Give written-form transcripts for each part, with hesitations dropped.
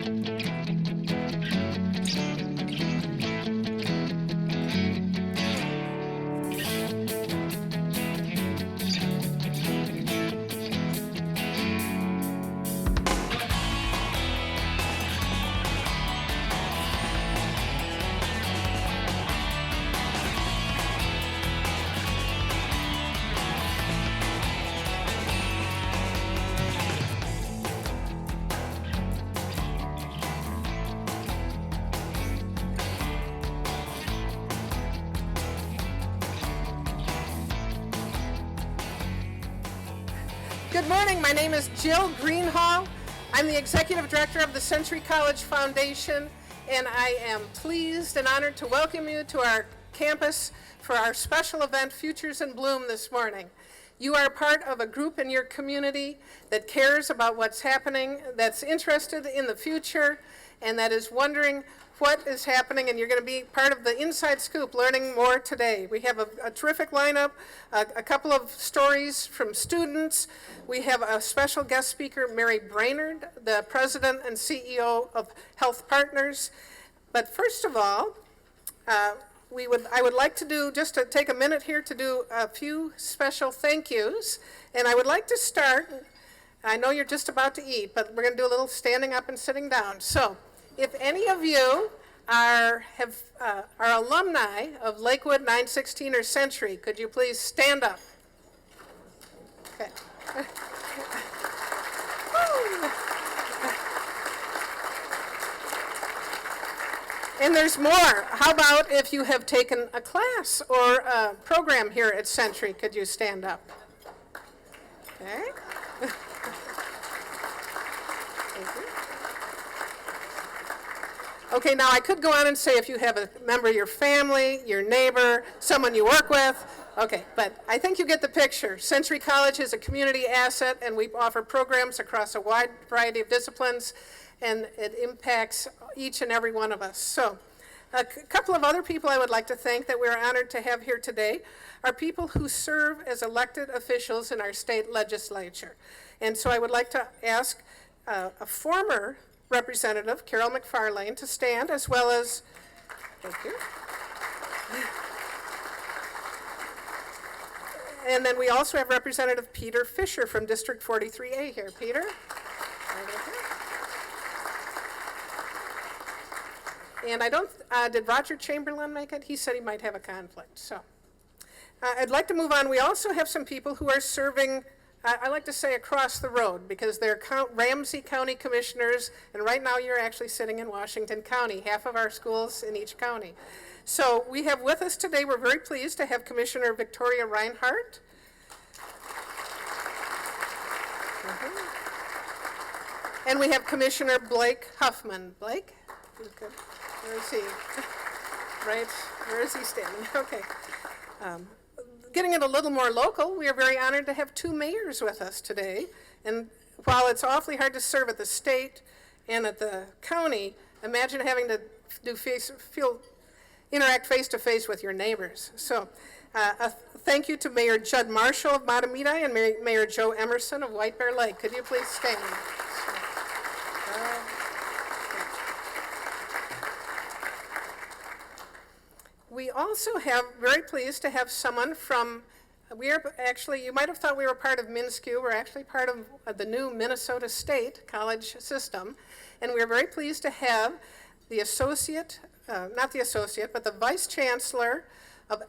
Good morning. My name is Jill Greenhall. I'm the Executive Director of the Century College Foundation, and I am pleased and honored to welcome you to our campus for our special event, Futures in Bloom, this morning. You are part of a group in your community that cares about what's happening, that's interested in the future, and that is wondering what is happening, and you're going to be part of the Inside Scoop, learning more today. We have a terrific lineup, a couple of stories from students. We have a special guest speaker, Mary Brainerd, the President and CEO of HealthPartners. But first of all, I would like to take a minute here to do a few special thank yous. And I would like to start, I know you're just about to eat, but we're going to do a little standing up and sitting down. So if any of you are alumni of Lakewood 916 or Century, could you please stand up? Okay. And there's more. How about if you have taken a class or a program here at Century, could you stand up? Okay. Thank you. Okay, now I could go on and say if you have a member of your family, your neighbor, someone you work with. Okay, but I think you get the picture. Century College is a community asset, and we offer programs across a wide variety of disciplines, and it impacts each and every one of us. So a couple of other people I would like to thank that we're honored to have here today are people who serve as elected officials in our state legislature. And so I would like to ask a former Representative Carol McFarlane to stand, as well as, thank you. And then we also have Representative Peter Fisher from District 43A here. Peter? And I don't, did Roger Chamberlain make it? He said he might have a conflict. So I'd like to move on. We also have some people who are serving, I like to say across the road, because they're Ramsey County Commissioners, and right now you're actually sitting in Washington County, half of our schools in each county. So we have with us today, we're very pleased to have Commissioner Victoria Reinhardt. And we have Commissioner Blake Huffman. Blake? Where is he? Right, where is he standing? Okay. Getting it a little more local, we are very honored to have two mayors with us today. And while it's awfully hard to serve at the state and at the county, imagine having to interact face-to-face with your neighbors. So a thank you to Mayor Judd Marshall of Matamidi and Mayor Joe Emerson of White Bear Lake. Could you please stand? We also have, very pleased to have someone from, we are actually, you might have thought we were part of MnSCU. We're actually part of the new Minnesota State College system. And we're very pleased to have the associate, not the associate, but the Vice Chancellor of,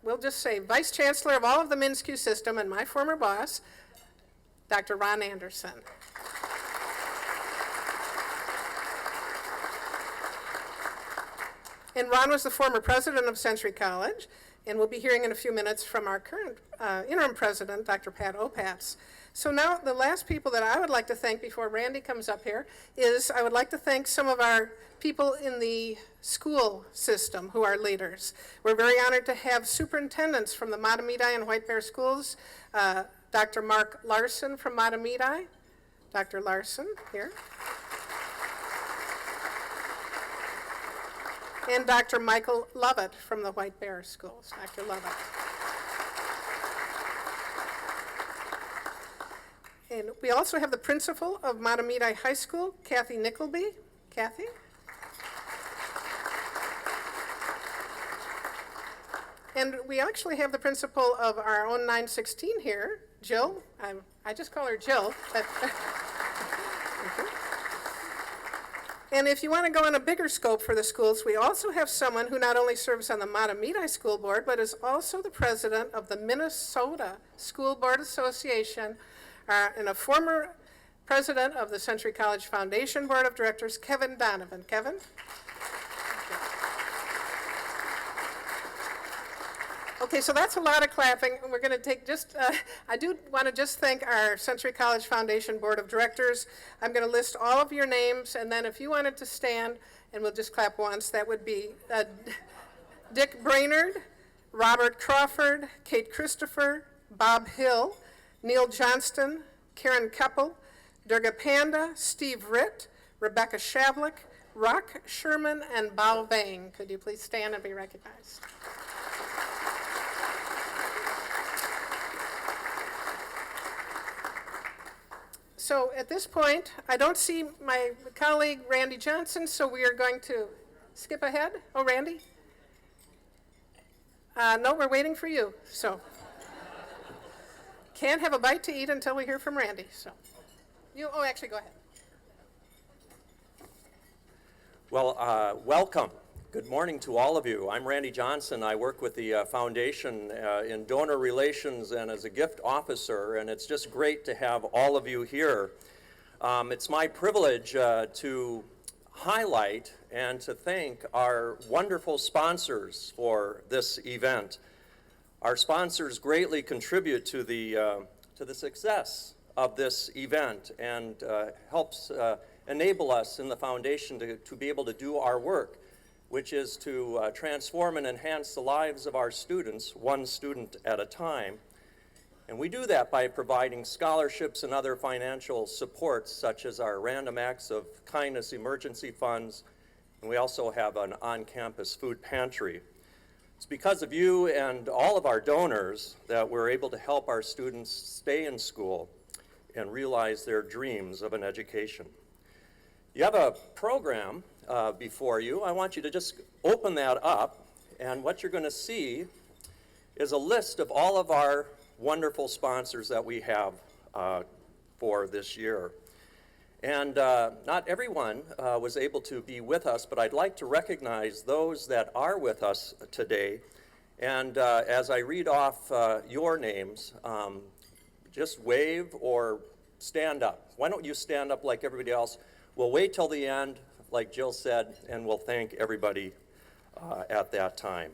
we'll just say Vice Chancellor of all of the MnSCU system and my former boss, Dr. Ron Anderson. And Ron was the former president of Century College, and we'll be hearing in a few minutes from our current interim president, Dr. Pat Opatz. So now the last people that I would like to thank before Randy comes up here is I would like to thank some of our people in the school system who are leaders. We're very honored to have superintendents from the Matamidi and White Bear schools, Dr. Mark Larson from Matamidi. Dr. Larson, here. And Dr. Michael Lovett from the White Bear Schools. Dr. Lovett. And we also have the principal of Matamidi High School, Kathy Nickleby. Kathy? And we actually have the principal of our own 916 here, Jill. I just call her Jill. But and if you want to go on a bigger scope for the schools, we also have someone who not only serves on the Matamidi School Board, but is also the president of the Minnesota School Board Association, and a former president of the Century College Foundation Board of Directors, Kevin Donovan. Kevin? Okay, so that's a lot of clapping. We're going to take just, I do want to just thank our Century College Foundation Board of Directors. I'm going to list all of your names, and then if you wanted to stand, and we'll just clap once, that would be Dick Brainerd, Robert Crawford, Kate Christopher, Bob Hill, Neil Johnston, Karen Keppel, Durga Panda, Steve Ritt, Rebecca Shavlik, Rock Sherman, and Bao Bang. Could you please stand and be recognized? So at this point, I don't see my colleague Randy Johnson, so we are going to skip ahead. Oh, Randy? No, we're waiting for you. So can't have a bite to eat until we hear from Randy. So actually, go ahead. Well, welcome. Good morning to all of you. I'm Randy Johnson. I work with the foundation in donor relations and as a gift officer, and it's just great to have all of you here. It's my privilege to highlight and to thank our wonderful sponsors for this event. Our sponsors greatly contribute to the success of this event and helps enable us in the foundation to be able to do our work, which is to transform and enhance the lives of our students, one student at a time. And we do that by providing scholarships and other financial supports, such as our Random Acts of Kindness emergency funds, and we also have an on-campus food pantry. It's because of you and all of our donors that we're able to help our students stay in school and realize their dreams of an education. You have a program before you. I want you to just open that up, and what you're going to see is a list of all of our wonderful sponsors that we have for this year. And not everyone was able to be with us, but I'd like to recognize those that are with us today. And as I read off your names, just wave or stand up. Why don't you stand up like everybody else? We'll wait till the end, like Jill said, and we'll thank everybody at that time.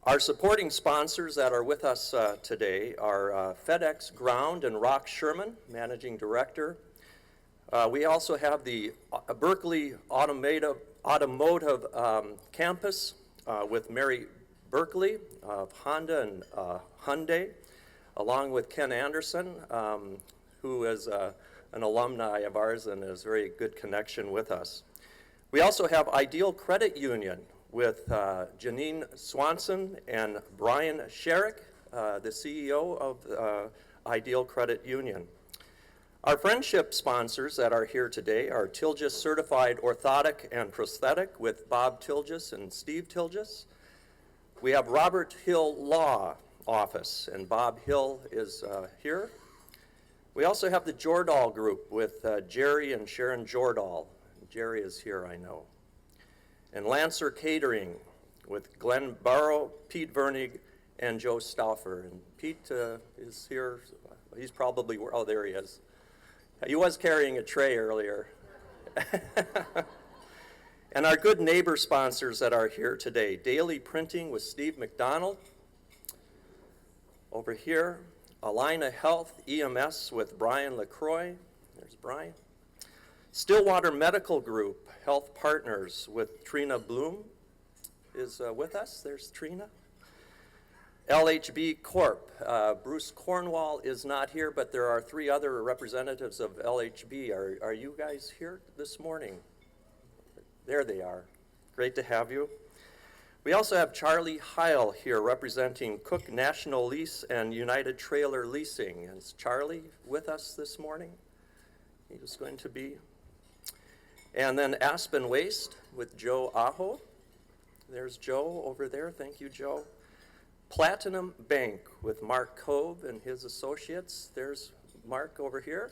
Our supporting sponsors that are with us today are FedEx Ground and Rock Sherman, Managing Director. We also have the Berkeley Automotive Campus with Mary Berkeley of Honda and Hyundai, along with Ken Anderson, who is an alumni of ours and is a very good connection with us. We also have Ideal Credit Union with Janine Swanson and Brian Sherrick, the CEO of Ideal Credit Union. Our friendship sponsors that are here today are Tilgis Certified Orthotic and Prosthetic with Bob Tilgis and Steve Tilgis. We have Robert Hill Law Office, and Bob Hill is here. We also have the Jordahl Group with Jerry and Sharon Jordahl. Jerry is here, I know. And Lancer Catering with Glenn Barrow, Pete Vernig, and Joe Stauffer. And Pete is here. He's probably, oh, there he is. He was carrying a tray earlier. And our good neighbor sponsors that are here today. Daily Printing with Steve McDonald. Over here, Alina Health EMS with Brian LaCroix. There's Brian. Stillwater Medical Group, HealthPartners with Trina Bloom is with us. There's Trina. LHB Corp. Bruce Cornwall is not here, but there are 3 other representatives of LHB. Are you guys here this morning? There they are. Great to have you. We also have Charlie Heil here representing Cook National Lease and United Trailer Leasing. Is Charlie with us this morning? He was going to be. And then Aspen Waste with Joe Aho. There's Joe over there. Thank you, Joe. Platinum Bank with Mark Cove and his associates. There's Mark over here.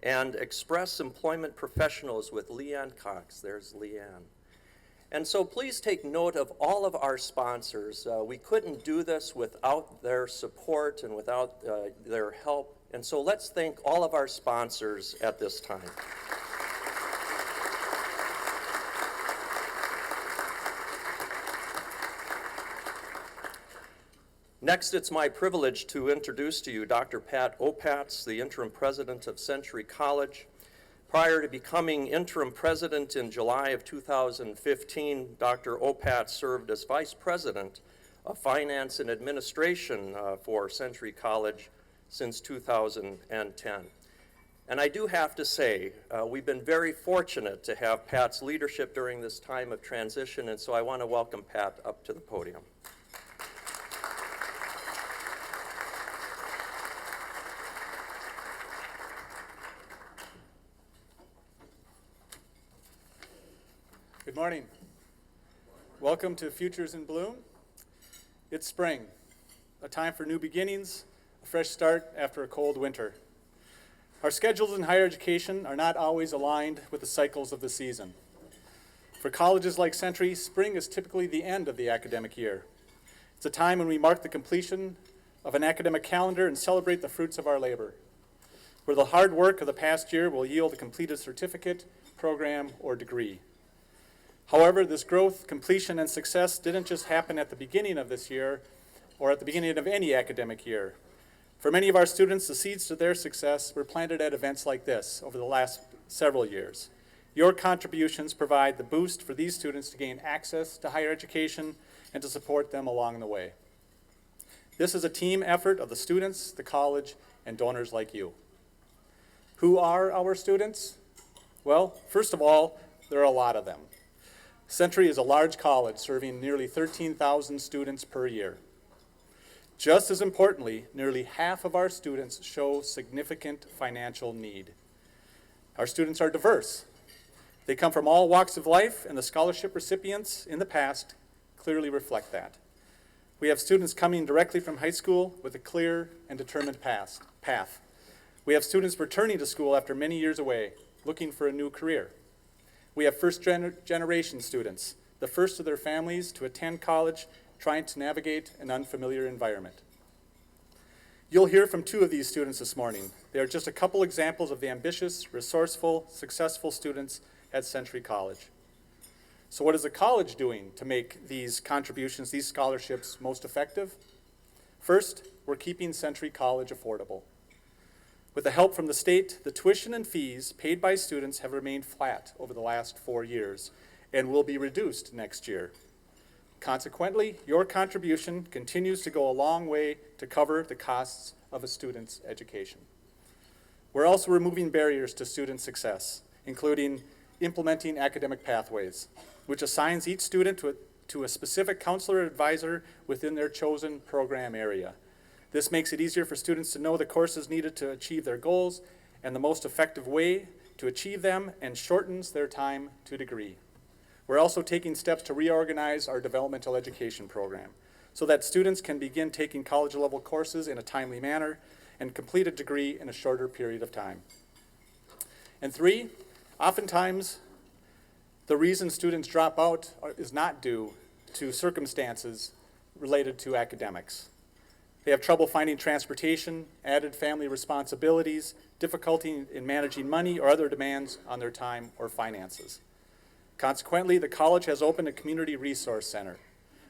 And Express Employment Professionals with Leanne Cox. There's Leanne. And so please take note of all of our sponsors. We couldn't do this without their support and without their help. And so let's thank all of our sponsors at this time. Next, it's my privilege to introduce to you Dr. Pat Opatz, the interim president of Century College. Prior to becoming interim president in July of 2015, Dr. Opatz served as vice president of finance and administration for Century College since 2010. And I do have to say, we've been very fortunate to have Pat's leadership during this time of transition, and so I want to welcome Pat up to the podium. Good morning. Welcome to Futures in Bloom. It's spring, a time for new beginnings, a fresh start after a cold winter. Our schedules in higher education are not always aligned with the cycles of the season. For colleges like Century, spring is typically the end of the academic year. It's a time when we mark the completion of an academic calendar and celebrate the fruits of our labor, where the hard work of the past year will yield a completed certificate, program, or degree. However, this growth, completion, and success didn't just happen at the beginning of this year or at the beginning of any academic year. For many of our students, the seeds to their success were planted at events like this over the last several years. Your contributions provide the boost for these students to gain access to higher education and to support them along the way. This is a team effort of the students, the college, and donors like you. Who are our students? Well, first of all, there are a lot of them. Century is a large college serving nearly 13,000 students per year. Just as importantly, nearly half of our students show significant financial need. Our students are diverse. They come from all walks of life, and the scholarship recipients in the past clearly reflect that. We have students coming directly from high school with a clear and determined path. We have students returning to school after many years away, looking for a new career. We have first-generation students, the first of their families to attend college, trying to navigate an unfamiliar environment. You'll hear from two of these students this morning. They are just a couple examples of the ambitious, resourceful, successful students at Century College. So what is the college doing to make these contributions, these scholarships, most effective? First, we're keeping Century College affordable. With the help from the state, the tuition and fees paid by students have remained flat over the last 4 years and will be reduced next year. Consequently, your contribution continues to go a long way to cover the costs of a student's education. We're also removing barriers to student success, including implementing academic pathways, which assigns each student to a specific counselor or advisor within their chosen program area. This makes it easier for students to know the courses needed to achieve their goals and the most effective way to achieve them, and shortens their time to degree. We're also taking steps to reorganize our developmental education program so that students can begin taking college-level courses in a timely manner and complete a degree in a shorter period of time. And three, oftentimes the reason students drop out is not due to circumstances related to academics. They have trouble finding transportation, added family responsibilities, difficulty in managing money, or other demands on their time or finances. Consequently, the college has opened a community resource center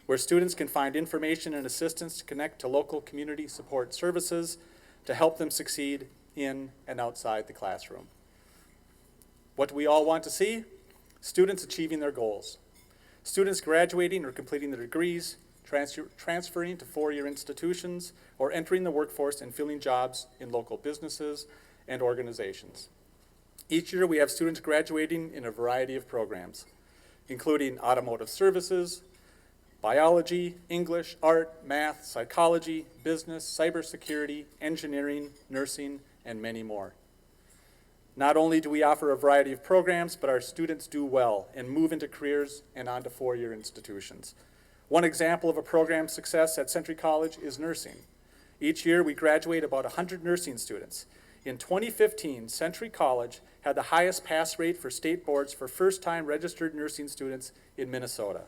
where students can find information and assistance to connect to local community support services to help them succeed in and outside the classroom. What do we all want to see? Students achieving their goals. Students graduating or completing their degrees, transferring to four-year institutions, or entering the workforce and filling jobs in local businesses and organizations. Each year we have students graduating in a variety of programs, including automotive services, biology, English, art, math, psychology, business, cybersecurity, engineering, nursing, and many more. Not only do we offer a variety of programs, but our students do well and move into careers and onto four-year institutions. One example of a program success at Century College is nursing. Each year we graduate about 100 nursing students. In 2015, Century College had the highest pass rate for state boards for first-time registered nursing students in Minnesota.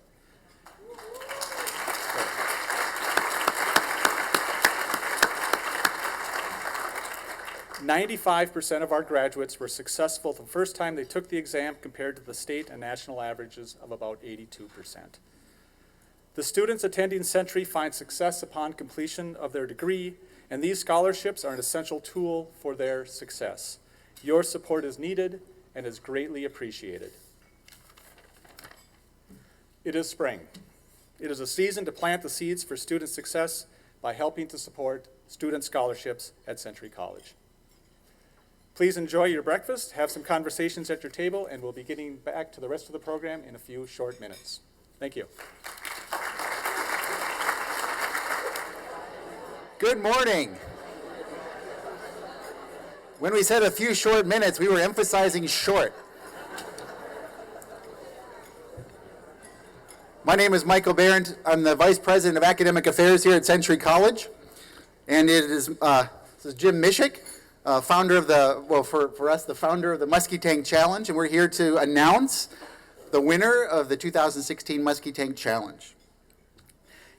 95% of our graduates were successful the first time they took the exam compared to the state and national averages of about 82%. The students attending Century find success upon completion of their degree, and these scholarships are an essential tool for their success. Your support is needed and is greatly appreciated. It is spring. It is a season to plant the seeds for student success by helping to support student scholarships at Century College. Please enjoy your breakfast, have some conversations at your table, and we'll be getting back to the rest of the program in a few short minutes. Thank you. Good morning. When we said a few short minutes, we were emphasizing short. My name is Michael Brainerd. I'm the Vice President of Academic Affairs here at Century College. And this is Jim Mishik, founder of for us, the founder of the Muskie Tank Challenge. And we're here to announce the winner of the 2016 Muskie Tank Challenge.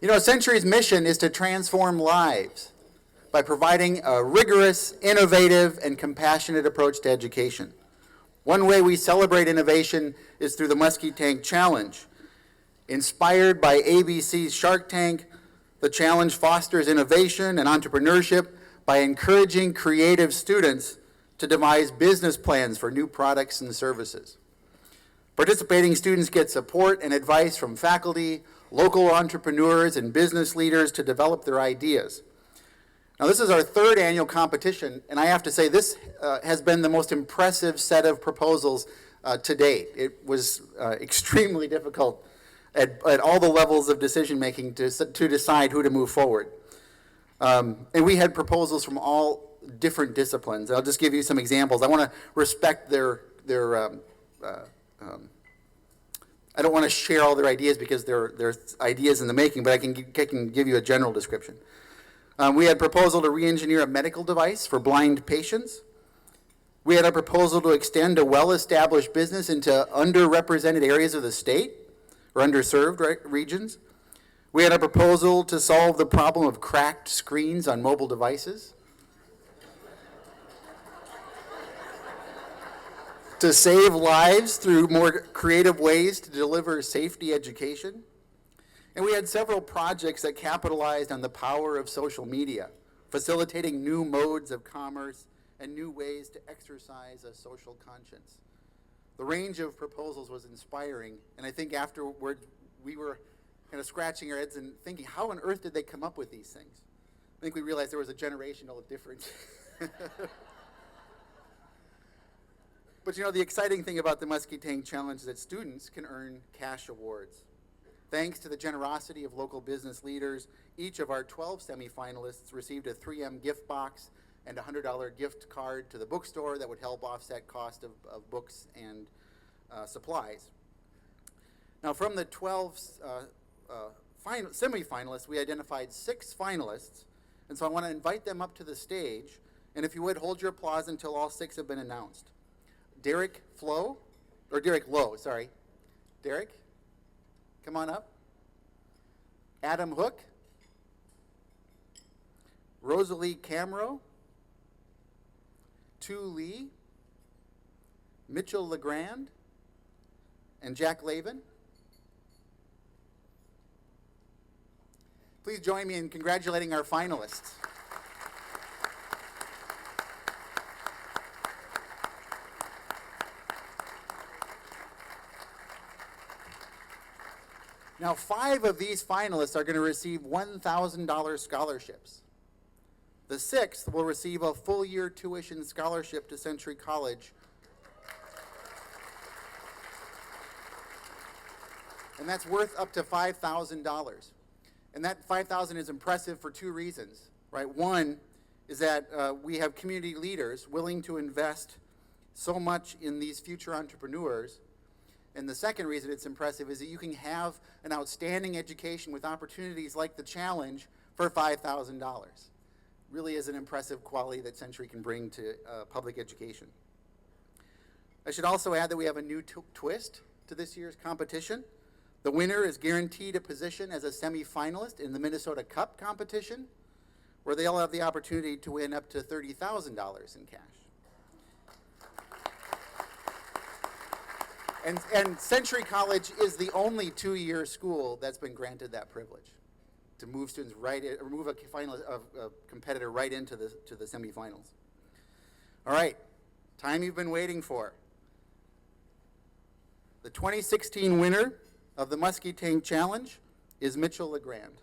You know, Century's mission is to transform lives by providing a rigorous, innovative, and compassionate approach to education. One way we celebrate innovation is through the Muskie Tank Challenge. Inspired by ABC's Shark Tank, the challenge fosters innovation and entrepreneurship by encouraging creative students to devise business plans for new products and services. Participating students get support and advice from faculty, local entrepreneurs, and business leaders to develop their ideas. Now, this is our third annual competition, and I have to say this has been the most impressive set of proposals to date. It was extremely difficult at all the levels of decision-making to decide who to move forward. And we had proposals from all different disciplines. I'll just give you some examples. I want to respect their I don't want to share all their ideas because they're ideas in the making, but I can give you a general description. We had a proposal to re-engineer a medical device for blind patients. We had a proposal to extend a well-established business into underrepresented areas of the state or underserved regions. We had a proposal to solve the problem of cracked screens on mobile devices. To save lives through more creative ways to deliver safety education. And we had several projects that capitalized on the power of social media, facilitating new modes of commerce and new ways to exercise a social conscience. The range of proposals was inspiring, and I think afterward we were kind of scratching our heads and thinking, how on earth did they come up with these things? I think we realized there was a generational difference. But you know, the exciting thing about the Muskie Tank Challenge is that students can earn cash awards. Thanks to the generosity of local business leaders, each of our 12 semifinalists received a 3M gift box and a $100 gift card to the bookstore that would help offset cost of books and supplies. Now, from the 12 semifinalists, we identified 6 finalists, and so I want to invite them up to the stage, and if you would, hold your applause until all 6 have been announced. Derek Lowe, sorry. Derek, come on up. Adam Hook, Rosalie Camero, Tu Lee, Mitchell LeGrand, and Jack Lavin. Please join me in congratulating our finalists. Now, 5 of these finalists are going to receive $1,000 scholarships. The 6th will receive a full-year tuition scholarship to Century College. and that's worth up to $5,000. And that $5,000 is impressive for two reasons, right? One is that we have community leaders willing to invest so much in these future entrepreneurs. And the second reason it's impressive is that you can have an outstanding education with opportunities like the challenge for $5,000. Really is an impressive quality that Century can bring to public education. I should also add that we have a new twist to this year's competition. The winner is guaranteed a position as a semifinalist in the Minnesota Cup competition, where they'll have the opportunity to win up to $30,000 in cash. And Century College is the only two-year school that's been granted that privilege to move students right in, or move a competitor right into the semifinals. All right, time you've been waiting for. The 2016 winner of the Muskie Tank Challenge is Mitchell LeGrand.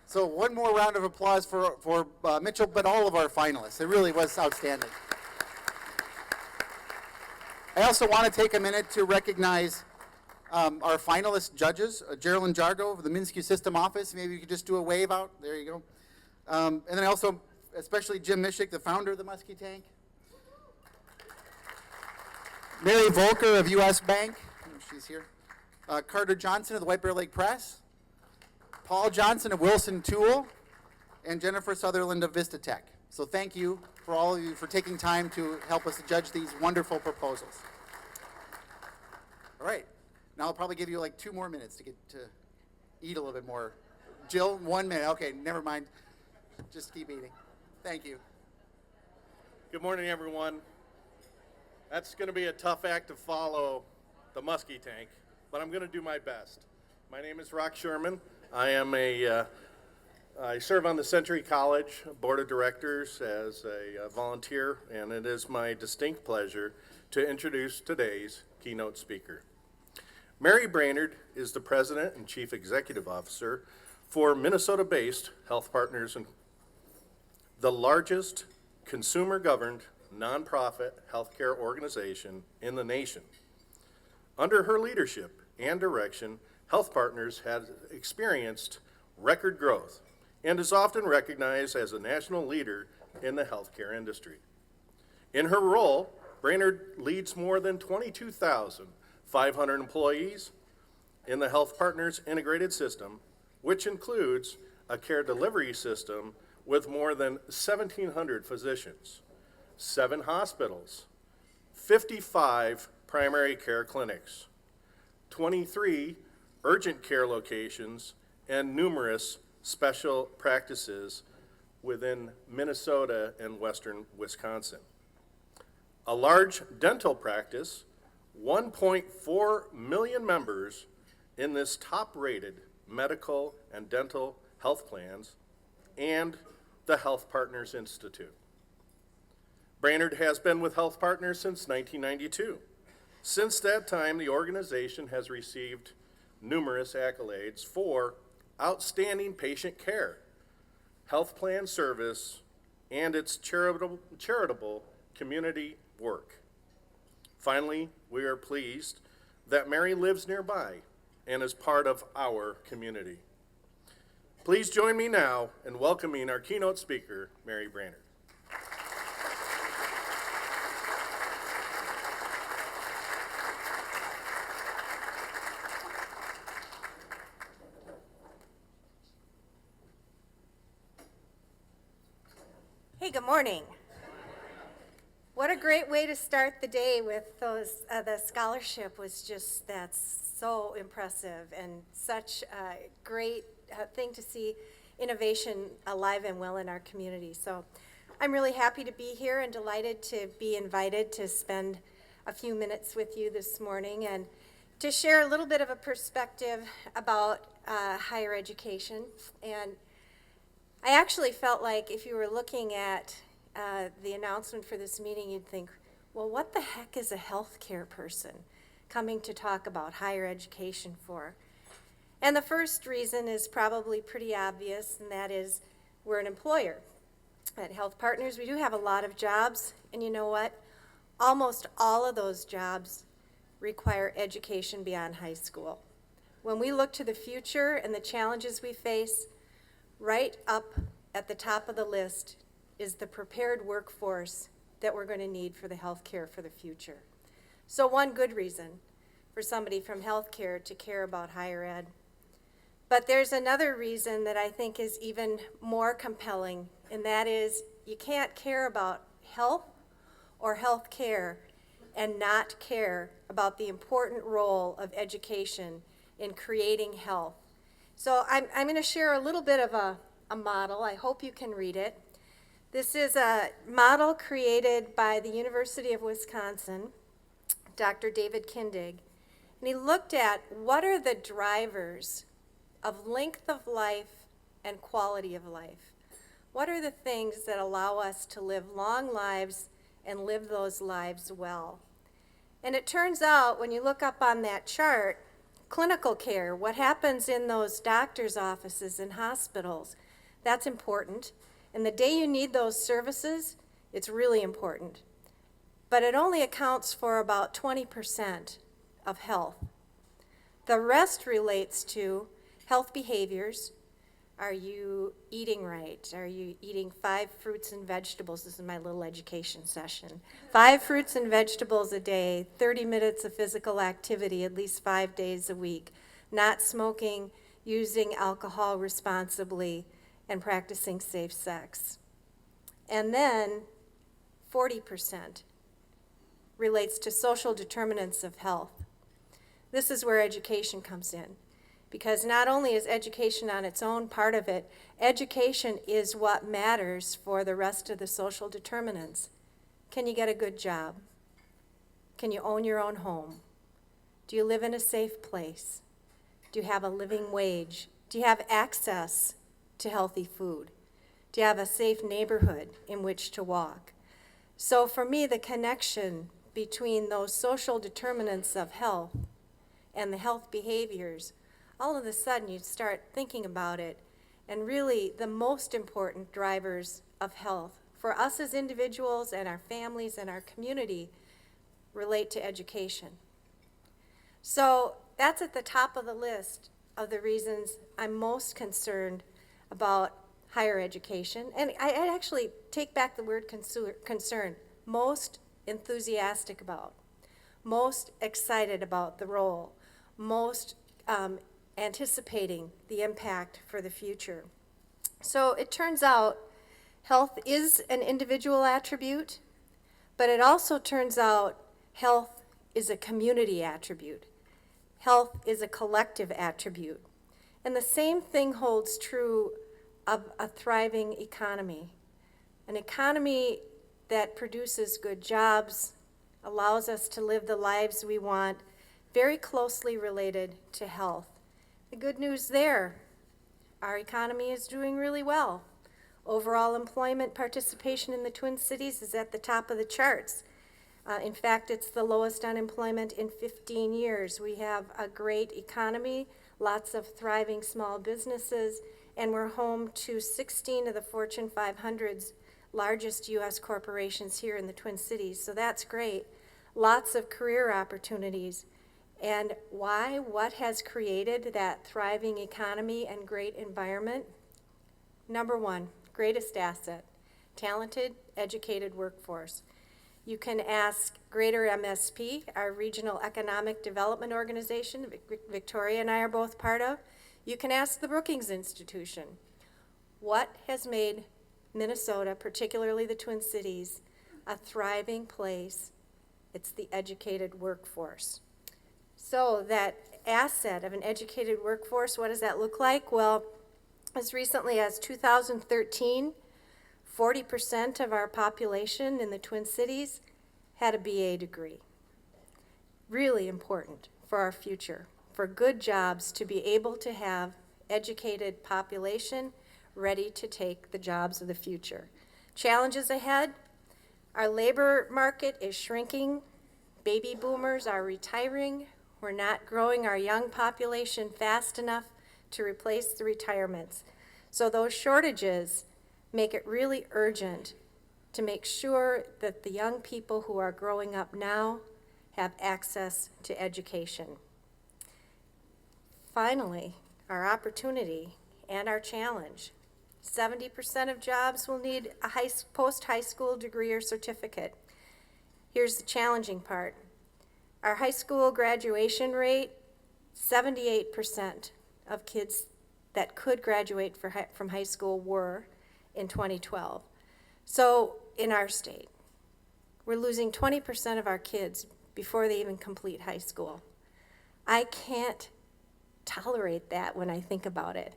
So one more round of applause for Mitchell, but all of our finalists. It really was outstanding. I also want to take a minute to recognize our finalist judges, Geraldine Jargo of the Minsky System Office. Maybe you could just do a wave out. There you go. And then also, especially Jim Mishik, the founder of the Muskie Tank. Mary Volker of U.S. Bank. She's here. Carter Johnson of the White Bear Lake Press. Paul Johnson of Wilson Tool, and Jennifer Sutherland of Vista Tech. So thank you for all of you for taking time to help us judge these wonderful proposals. All right, now I'll probably give you like 2 more minutes to get to eat a little bit more. Jill, 1 minute. Okay, never mind. Just keep eating. Thank you. Good morning, everyone. That's going to be a tough act to follow, the Muskie Tank, but I'm going to do my best. My name is Rock Sherman. I serve on the Century College Board of Directors as a volunteer, and it is my distinct pleasure to introduce today's keynote speaker. Mary Brainerd is the President and Chief Executive Officer for Minnesota-based HealthPartners, the largest consumer-governed nonprofit healthcare organization in the nation. Under her leadership and direction, HealthPartners has experienced record growth and is often recognized as a national leader in the healthcare industry. In her role, Brainerd leads more than 22,500 employees in the HealthPartners integrated system, which includes a care delivery system with more than 1,700 physicians, 7 hospitals, 55 primary care clinics, 23 urgent care locations, and numerous special practices within Minnesota and western Wisconsin. A large dental practice, 1.4 million members in this top-rated medical and dental health plans, and the HealthPartners Institute. Brainerd has been with HealthPartners since 1992. Since that time, the organization has received numerous accolades for outstanding patient care, health plan service, and its charitable community work. Finally, we are pleased that Mary lives nearby and is part of our community. Please join me now in welcoming our keynote speaker, Mary Brainerd. Hey, good morning. What a great way to start the day with those. The scholarship was just, that's so impressive and such a great thing to see innovation alive and well in our community. So I'm really happy to be here and delighted to be invited to spend a few minutes with you this morning and to share a little bit of a perspective about higher education. And I actually felt like if you were looking at the announcement for this meeting, you'd think, well, what the heck is a healthcare person coming to talk about higher education for? And the first reason is probably pretty obvious, and that is we're an employer. At HealthPartners, we do have a lot of jobs, and you know what? Almost all of those jobs require education beyond high school. When we look to the future and the challenges we face, right up at the top of the list is the prepared workforce that we're going to need for the healthcare for the future. So one good reason for somebody from healthcare to care about higher ed. But there's another reason that I think is even more compelling, and that is you can't care about health or healthcare and not care about the important role of education in creating health. So I'm going to share a little bit of a model. I hope you can read it. This is a model created by the University of Wisconsin, Dr. David Kindig, and he looked at what are the drivers of length of life and quality of life. What are the things that allow us to live long lives and live those lives well? And it turns out, when you look up on that chart, clinical care, what happens in those doctor's offices and hospitals, that's important. And the day you need those services, it's really important. But it only accounts for about 20% of health. The rest relates to health behaviors. Are you eating right? Are you eating 5 fruits and vegetables? This is my little education session. 5 fruits and vegetables a day, 30 minutes of physical activity at least 5 days a week, not smoking, using alcohol responsibly, and practicing safe sex. And then 40% relates to social determinants of health. This is where education comes in. Because not only is education on its own part of it, education is what matters for the rest of the social determinants. Can you get a good job? Can you own your own home? Do you live in a safe place? Do you have a living wage? Do you have access to healthy food? Do you have a safe neighborhood in which to walk? So for me, the connection between those social determinants of health and the health behaviors, all of a sudden you start thinking about it, and really the most important drivers of health for us as individuals and our families and our community relate to education. So that's at the top of the list of the reasons I'm most concerned about higher education. And I actually take back the word concern, most enthusiastic about, most excited about the role, most anticipating the impact for the future. So it turns out health is an individual attribute, but it also turns out health is a community attribute. Health is a collective attribute. And the same thing holds true of a thriving economy. An economy that produces good jobs, allows us to live the lives we want, very closely related to health. The good news there, our economy is doing really well. Overall employment participation in the Twin Cities is at the top of the charts. In fact, it's the lowest unemployment in 15 years. We have a great economy, lots of thriving small businesses, and we're home to 16 of the Fortune 500's largest U.S. corporations here in the Twin Cities. So that's great. Lots of career opportunities. And why? What has created that thriving economy and great environment? Number one, greatest asset, talented, educated workforce. You can ask Greater MSP, our Regional Economic Development Organization, Victoria and I are both part of. You can ask the Brookings Institution. What has made Minnesota, particularly the Twin Cities, a thriving place? It's the educated workforce. So that asset of an educated workforce, what does that look like? Well, as recently as 2013, 40% of our population in the Twin Cities had a BA degree. Really important for our future, for good jobs to be able to have educated population ready to take the jobs of the future. Challenges ahead, our labor market is shrinking, baby boomers are retiring, we're not growing our young population fast enough to replace the retirements. So those shortages make it really urgent to make sure that the young people who are growing up now have access to education. Finally, our opportunity and our challenge. 70% of jobs will need a post-high school degree or certificate. Here's the challenging part. Our high school graduation rate, 78% of kids that could graduate from high school were in 2012. So in our state, we're losing 20% of our kids before they even complete high school. I can't tolerate that when I think about it.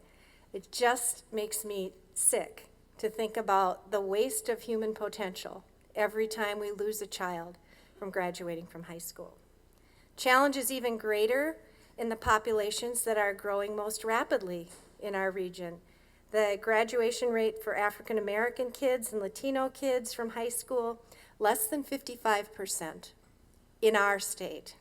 It just makes me sick to think about the waste of human potential every time we lose a child from graduating from high school. Challenge is even greater in the populations that are growing most rapidly in our region. The graduation rate for African American kids and Latino kids from high school, less than 55% in our state.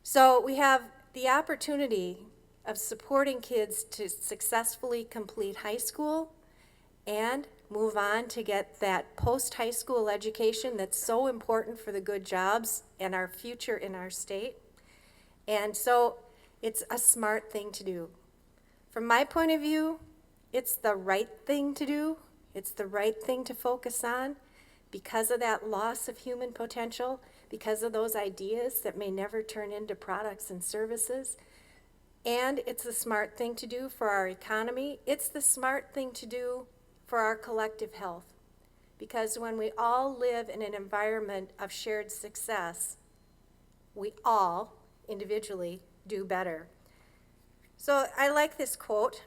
So we have the opportunity of supporting kids to successfully complete high school and move on to get that post-high school education that's so important for the good jobs and our future in our state. And so it's a smart thing to do. From my point of view, it's the right thing to do. It's the right thing to focus on because of that loss of human potential, because of those ideas that may never turn into products and services. And it's the smart thing to do for our economy. It's the smart thing to do for our collective health. Because when we all live in an environment of shared success, we all individually do better. So I like this quote.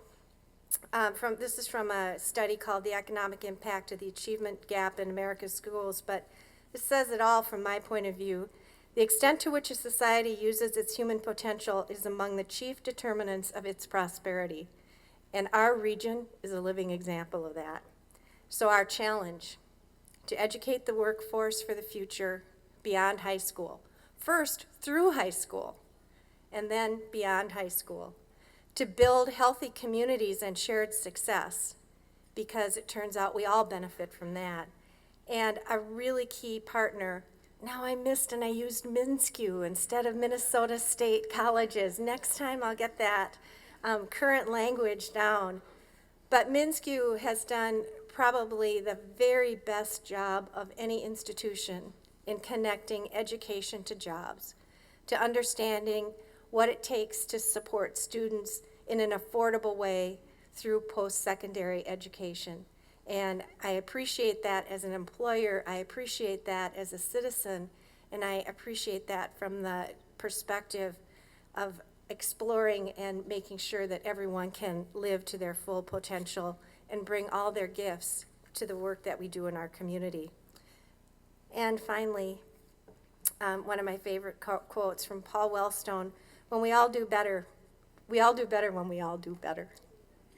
This is from a study called The Economic Impact of the Achievement Gap in America's Schools, but it says it all from my point of view. The extent to which a society uses its human potential is among the chief determinants of its prosperity. And our region is a living example of that. So our challenge, to educate the workforce for the future beyond high school. First, through high school, and then beyond high school. To build healthy communities and shared success, because it turns out we all benefit from that. And a really key partner, now I missed and I used MNSCU instead of Minnesota State Colleges. Next time I'll get that current language down. But MNSCU has done probably the very best job of any institution in connecting education to jobs, to understanding what it takes to support students in an affordable way through post-secondary education. And I appreciate that as an employer, I appreciate that as a citizen, and I appreciate that from the perspective of exploring and making sure that everyone can live to their full potential and bring all their gifts to the work that we do in our community. And finally, one of my favorite quotes from Paul Wellstone, when we all do better when we all do better.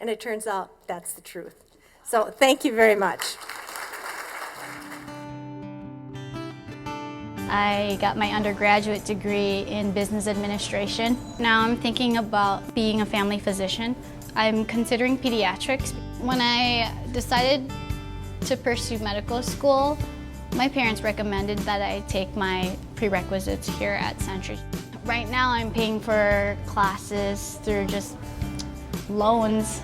And it turns out that's the truth. So thank you very much. I got my undergraduate degree in business administration. Now I'm thinking about being a family physician. I'm considering pediatrics. When I decided to pursue medical school, my parents recommended that I take my prerequisites here at Century. Right now I'm paying for classes through just loans.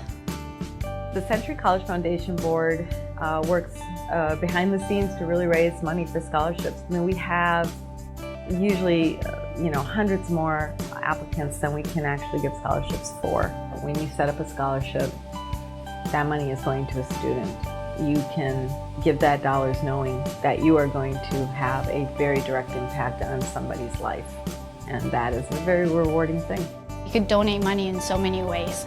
The Century College Foundation Board works behind the scenes to really raise money for scholarships. I mean, we have usually, hundreds more applicants than we can actually give scholarships for. When you set up a scholarship, that money is going to a student. You can give that dollars knowing that you are going to have a very direct impact on somebody's life. And that is a very rewarding thing. You could donate money in so many ways.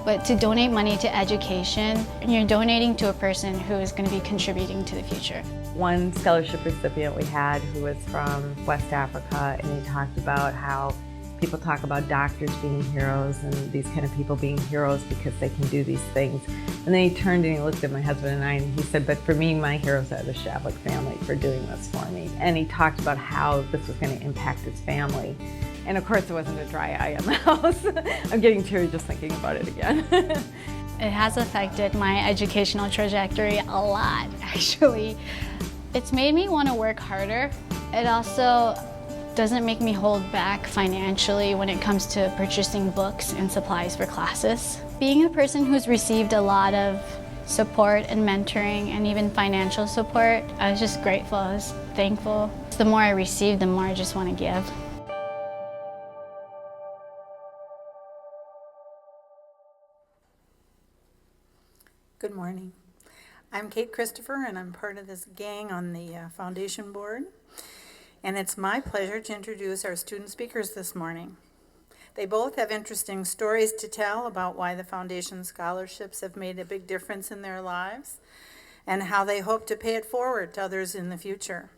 But to donate money to education, you're donating to a person who is going to be contributing to the future. One scholarship recipient we had who was from West Africa, and he talked about how people talk about doctors being heroes and these kind of people being heroes because they can do these things. And then he turned and he looked at my husband and I and he said, but for me, my heroes are the Shavlik family for doing this for me. And he talked about how this was going to impact his family. And of course, it wasn't a dry eye in the house. I'm getting teary just thinking about it again. It has affected my educational trajectory a lot, actually. It's made me want to work harder. It also doesn't make me hold back financially when it comes to purchasing books and supplies for classes. Being a person who's received a lot of support and mentoring and even financial support, I was just grateful, I was thankful. The more I receive, the more I just want to give. Good morning. I'm Kate Christopher, and I'm part of this gang on the foundation board. And it's my pleasure to introduce our student speakers this morning. They both have interesting stories to tell about why the foundation scholarships have made a big difference in their lives and how they hope to pay it forward to others in the future.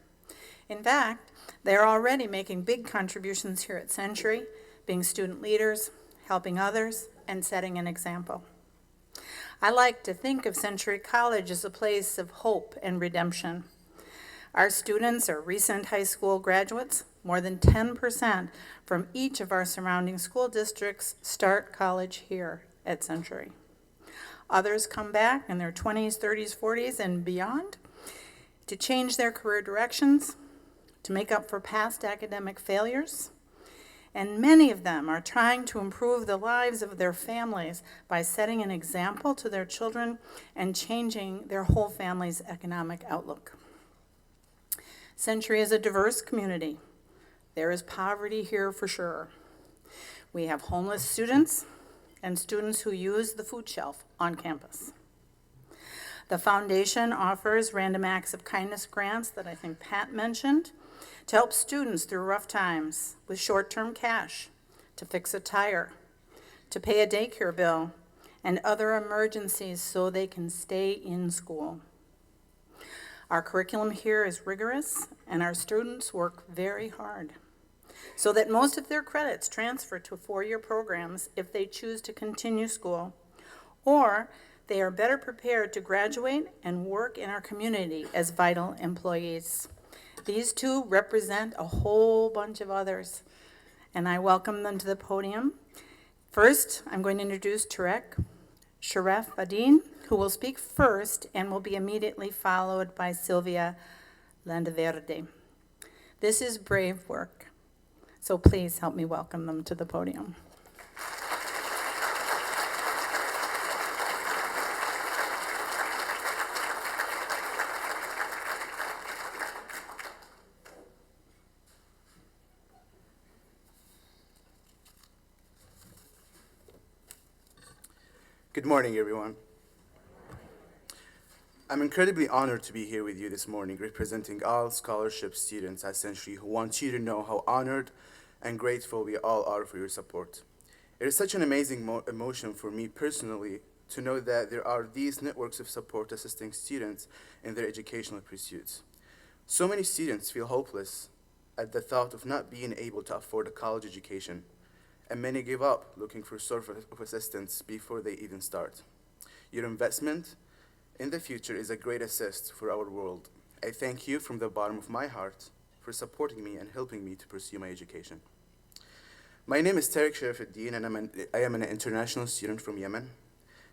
In fact, they're already making big contributions here at Century, being student leaders, helping others, and setting an example. I like to think of Century College as a place of hope and redemption. Our students are recent high school graduates. More than 10% from each of our surrounding school districts start college here at Century. Others come back in their 20s, 30s, 40s, and beyond to change their career directions, to make up for past academic failures, and many of them are trying to improve the lives of their families by setting an example to their children and changing their whole family's economic outlook. Century is a diverse community. There is poverty here for sure. We have homeless students and students who use the food shelf on campus. The foundation offers random acts of kindness grants that I think Pat mentioned to help students through rough times with short-term cash, to fix a tire, to pay a daycare bill, and other emergencies so they can stay in school. Our curriculum here is rigorous, and our students work very hard so that most of their credits transfer to four-year programs if they choose to continue school, or they are better prepared to graduate and work in our community as vital employees. These two represent a whole bunch of others, and I welcome them to the podium. First, I'm going to introduce Tarek Sharef Adin, who will speak first and will be immediately followed by Sylvia Landaverde. This is brave work, so please help me welcome them to the podium. Good morning, everyone. I'm incredibly honored to be here with you this morning, representing all scholarship students at Century who want you to know how honored and grateful we all are for your support. It is such an amazing emotion for me personally to know that there are these networks of support assisting students in their educational pursuits. So many students feel hopeless at the thought of not being able to afford a college education, and many give up looking for sort of assistance before they even start. Your investment in the future is a great assist for our world. I thank you from the bottom of my heart for supporting me and helping me to pursue my education. My name is Tarek Sharafuddin, and I am an international student from Yemen.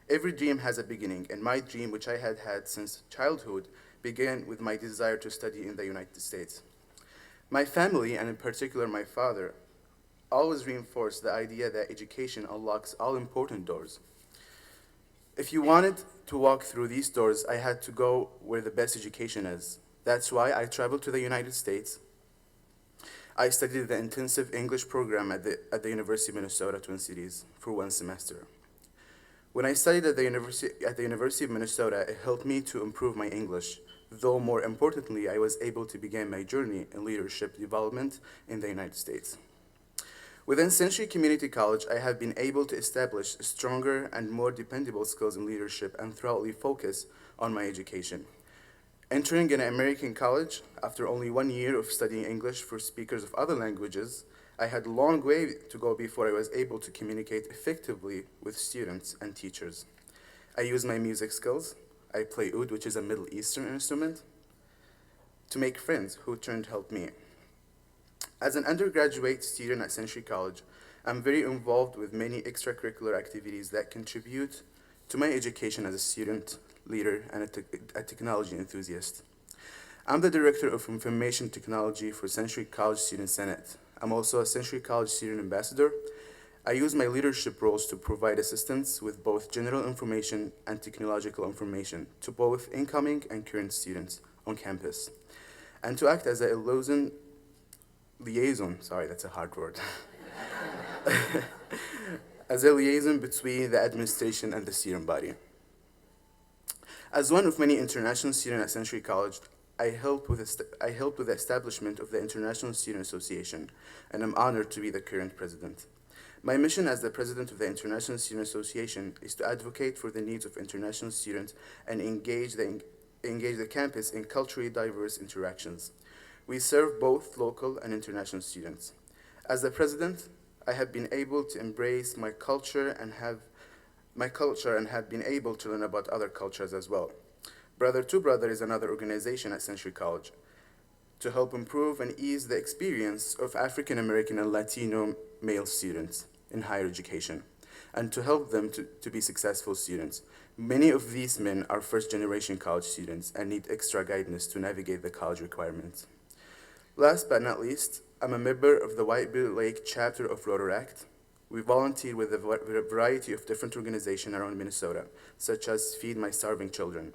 Every dream has a beginning, and my dream, which I had had since childhood, began with my desire to study in the United States. My family, and in particular my father, always reinforced the idea that education unlocks all important doors. If you wanted to walk through these doors, I had to go where the best education is. That's why I traveled to the United States. I studied the intensive English program at the University of Minnesota, Twin Cities, for 1 semester. When I studied at the University of Minnesota, it helped me to improve my English, though more importantly, I was able to begin my journey in leadership development in the United States. Within Century Community College, I have been able to establish stronger and more dependable skills in leadership and thoroughly focus on my education. Entering an American college, after only 1 year of studying English for speakers of other languages, I had a long way to go before I was able to communicate effectively with students and teachers. I use my music skills. I play oud, which is a Middle Eastern instrument, to make friends who turned help me. As an undergraduate student at Century College, I'm very involved with many extracurricular activities that contribute to my education as a student, leader, and a technology enthusiast. I'm the Director of Information Technology for Century College Student Senate. I'm also a Century College Student Ambassador. I use my leadership roles to provide assistance with both general information and technological information to both incoming and current students on campus, and to act as a liaison, sorry, that's a hard word, as a liaison between the administration and the student body. As one of many international students at Century College, I helped with the establishment of the International Student Association, and I'm honored to be the current president. My mission as the president of the International Student Association is to advocate for the needs of international students and engage the campus in culturally diverse interactions. We serve both local and international students. As the president, I have been able to embrace my culture and have been able to learn about other cultures as well. Brother to Brother is another organization at Century College to help improve and ease the experience of African American and Latino male students in higher education, and to help them to be successful students. Many of these men are first-generation college students and need extra guidance to navigate the college requirements. Last but not least, I'm a member of the White Bear Lake chapter of Rotaract. We volunteer with a variety of different organizations around Minnesota, such as Feed My Starving Children.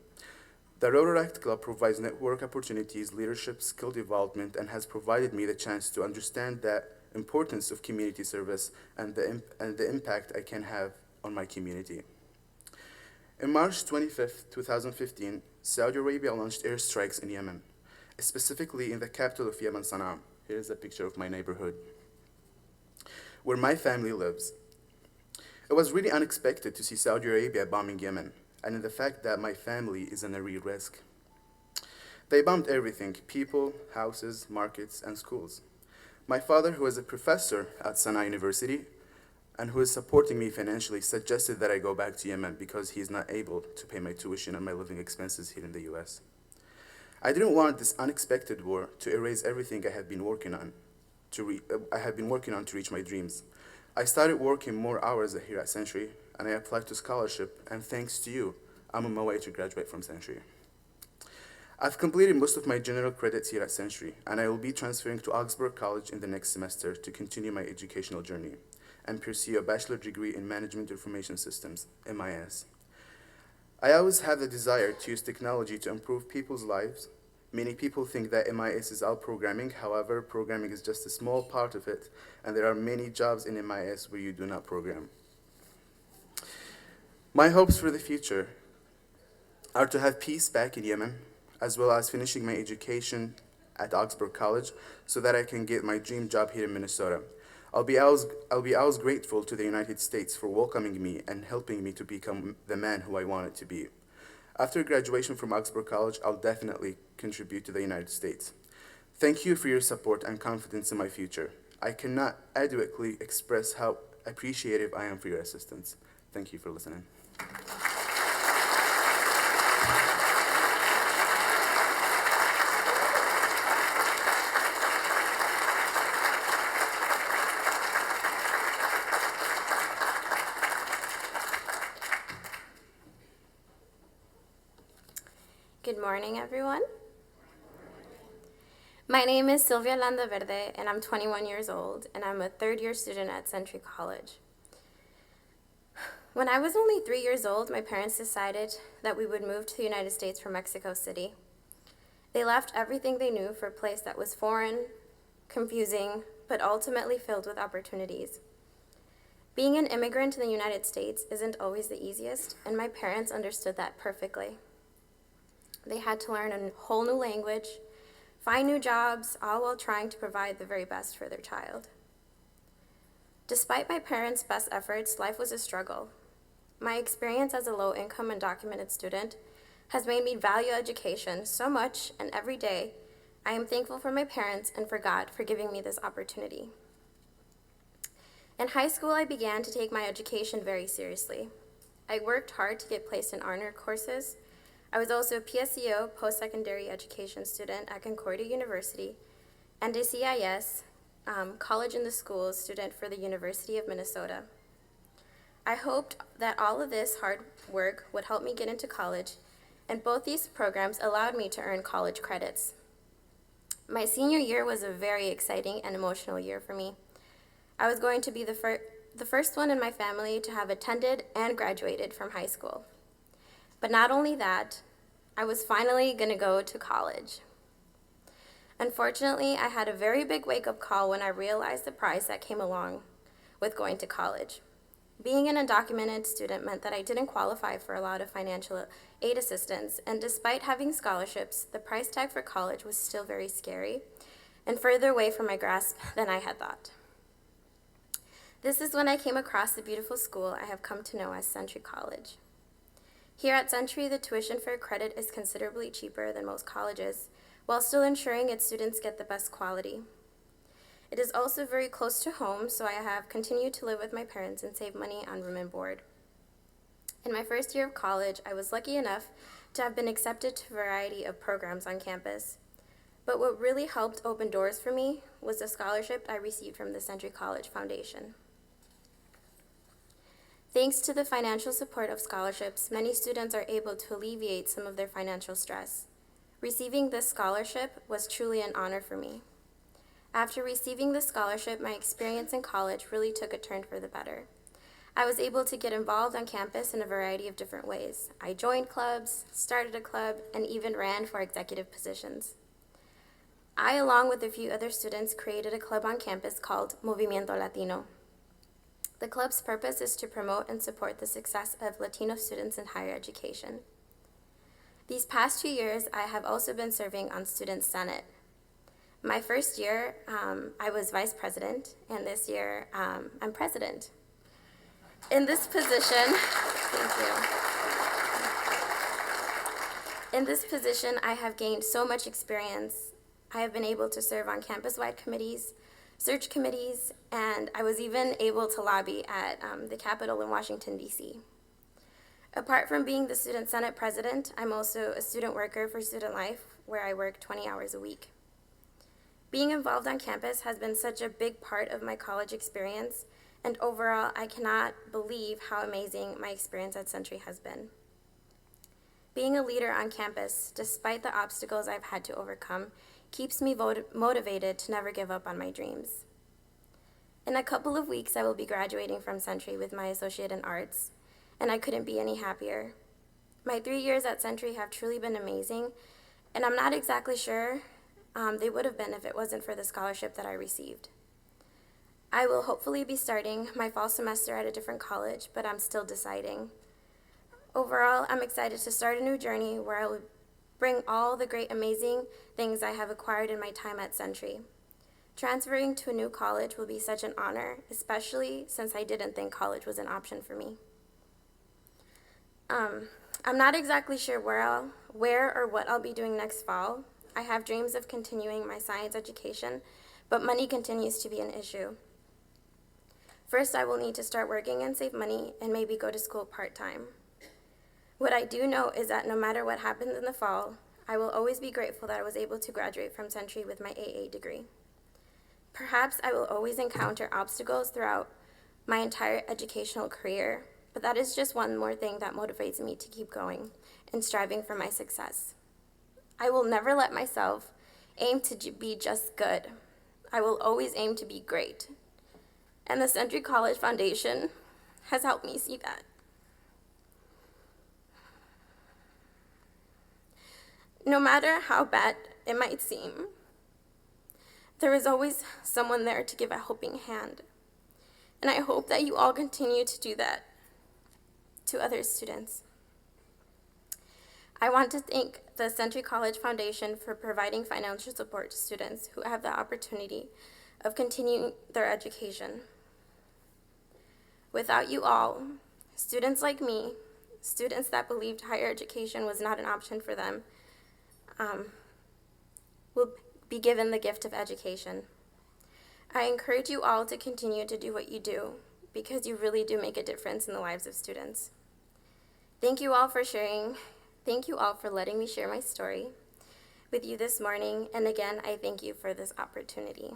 The Rotaract Club provides network opportunities, leadership, skill development, and has provided me the chance to understand the importance of community service and the impact I can have on my community. On March 25th, 2015, Saudi Arabia launched airstrikes in Yemen, specifically in the capital of Yemen, Sana'a. Here's a picture of my neighborhood, where my family lives. It was really unexpected to see Saudi Arabia bombing Yemen, and in the fact that my family is in a real risk. They bombed everything: people, houses, markets, and schools. My father, who is a professor at Sana'a University and who is supporting me financially, suggested that I go back to Yemen because he's not able to pay my tuition and my living expenses here in the US. I didn't want this unexpected war to erase everything I had been working on to reach my dreams. I started working more hours here at Century, and I applied to scholarship, and thanks to you, I'm on my way to graduate from Century. I've completed most of my general credits here at Century, and I will be transferring to Augsburg College in the next semester to continue my educational journey and pursue a bachelor degree in Management Information Systems, MIS. I always have the desire to use technology to improve people's lives. Many people think that MIS is all programming. However, programming is just a small part of it, and there are many jobs in MIS where you do not program. My hopes for the future are to have peace back in Yemen, as well as finishing my education at Augsburg College so that I can get my dream job here in Minnesota. I'll be always grateful to the United States for welcoming me and helping me to become the man who I wanted to be. After graduation from Augsburg College, I'll definitely contribute to the United States. Thank you for your support and confidence in my future. I cannot adequately express how appreciative I am for your assistance. Thank you for listening. Good morning, everyone. My name is Silvia Landaverde, and I'm 21 years old, and I'm a third-year student at Century College. When I was only 3 years old, my parents decided that we would move to the United States from Mexico City. They left everything they knew for a place that was foreign, confusing, but ultimately filled with opportunities. Being an immigrant in the United States isn't always the easiest, and my parents understood that perfectly. They had to learn a whole new language, find new jobs, all while trying to provide the very best for their child. Despite my parents' best efforts, life was a struggle. My experience as a low-income undocumented student has made me value education so much, and every day, I am thankful for my parents and for God for giving me this opportunity. In high school, I began to take my education very seriously. I worked hard to get placed in honor courses. I was also a PSEO, post-secondary education student at Concordia University, and a CIS, college in the schools student for the University of Minnesota. I hoped that all of this hard work would help me get into college, and both these programs allowed me to earn college credits. My senior year was a very exciting and emotional year for me. I was going to be the first one in my family to have attended and graduated from high school. But not only that, I was finally going to go to college. Unfortunately, I had a very big wake-up call when I realized the price that came along with going to college. Being an undocumented student meant that I didn't qualify for a lot of financial aid assistance, and despite having scholarships, the price tag for college was still very scary and further away from my grasp than I had thought. This is when I came across the beautiful school I have come to know as Century College. Here at Century, the tuition for a credit is considerably cheaper than most colleges, while still ensuring its students get the best quality. It is also very close to home, so I have continued to live with my parents and save money on room and board. In my first year of college, I was lucky enough to have been accepted to a variety of programs on campus. But what really helped open doors for me was the scholarship I received from the Century College Foundation. Thanks to the financial support of scholarships, many students are able to alleviate some of their financial stress. Receiving this scholarship was truly an honor for me. After receiving the scholarship, my experience in college really took a turn for the better. I was able to get involved on campus in a variety of different ways. I joined clubs, started a club, and even ran for executive positions. I, along with a few other students, created a club on campus called Movimiento Latino. The club's purpose is to promote and support the success of Latino students in higher education. These past 2 years, I have also been serving on Student Senate. My first year, I was vice president, and this year, I'm president. In this position, thank you. In this position, I have gained so much experience. I have been able to serve on campus-wide committees, search committees, and I was even able to lobby at the Capitol in Washington, D.C. Apart from being the Student Senate president, I'm also a student worker for Student Life, where I work 20 hours a week. Being involved on campus has been such a big part of my college experience, and overall, I cannot believe how amazing my experience at Century has been. Being a leader on campus, despite the obstacles I've had to overcome, keeps me motivated to never give up on my dreams. In a couple of weeks, I will be graduating from Century with my associate in arts, and I couldn't be any happier. My 3 years at Century have truly been amazing, and I'm not exactly sure they would have been if it wasn't for the scholarship that I received. I will hopefully be starting my fall semester at a different college, but I'm still deciding. Overall, I'm excited to start a new journey where I will bring all the great, amazing things I have acquired in my time at Century. Transferring to a new college will be such an honor, especially since I didn't think college was an option for me. I'm not exactly sure where or what I'll be doing next fall. I have dreams of continuing my science education, but money continues to be an issue. First, I will need to start working and save money and maybe go to school part-time. What I do know is that no matter what happens in the fall, I will always be grateful that I was able to graduate from Century with my AA degree. Perhaps I will always encounter obstacles throughout my entire educational career, but that is just one more thing that motivates me to keep going and striving for my success. I will never let myself aim to be just good. I will always aim to be great. And the Century College Foundation has helped me see that. No matter how bad it might seem, there is always someone there to give a helping hand. And I hope that you all continue to do that to other students. I want to thank the Century College Foundation for providing financial support to students who have the opportunity of continuing their education. Without you all, students like me, students that believed higher education was not an option for them, will be given the gift of education. I encourage you all to continue to do what you do because you really do make a difference in the lives of students. Thank you all for sharing. Thank you all for letting me share my story with you this morning, and again, I thank you for this opportunity.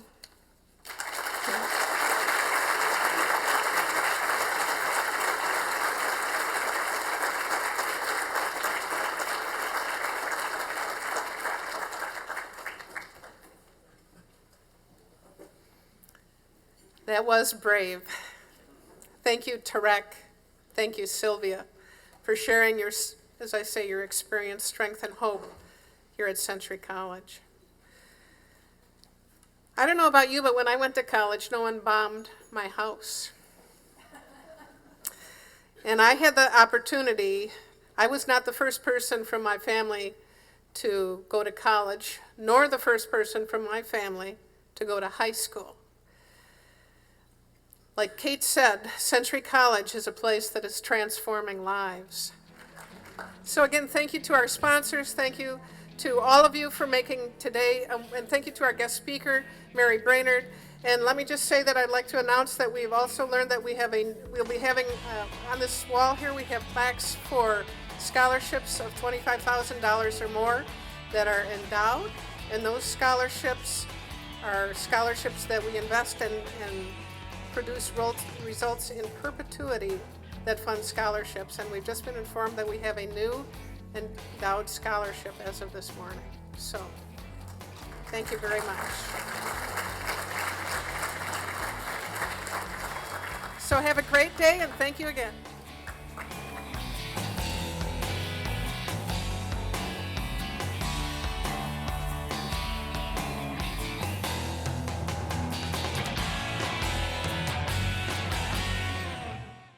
That was brave. Thank you, Tarek. Thank you, Sylvia, for sharing your, as I say, your experience, strength, and hope here at Century College. I don't know about you, but when I went to college, no one bombed my house. And I had the opportunity, I was not the first person from my family to go to college, nor the first person from my family to go to high school. Like Kate said, Century College is a place that is transforming lives. So again, thank you to our sponsors, thank you to all of you for making today, and thank you to our guest speaker, Mary Brainerd. And let me just say that I'd like to announce that we've also learned that we'll be having, on this wall here, we have plaques for scholarships of $25,000 or more that are endowed. And those scholarships are scholarships that we invest in and produce results in perpetuity that fund scholarships. And we've just been informed that we have a new endowed scholarship as of this morning. So, thank you very much. So have a great day, and thank you again.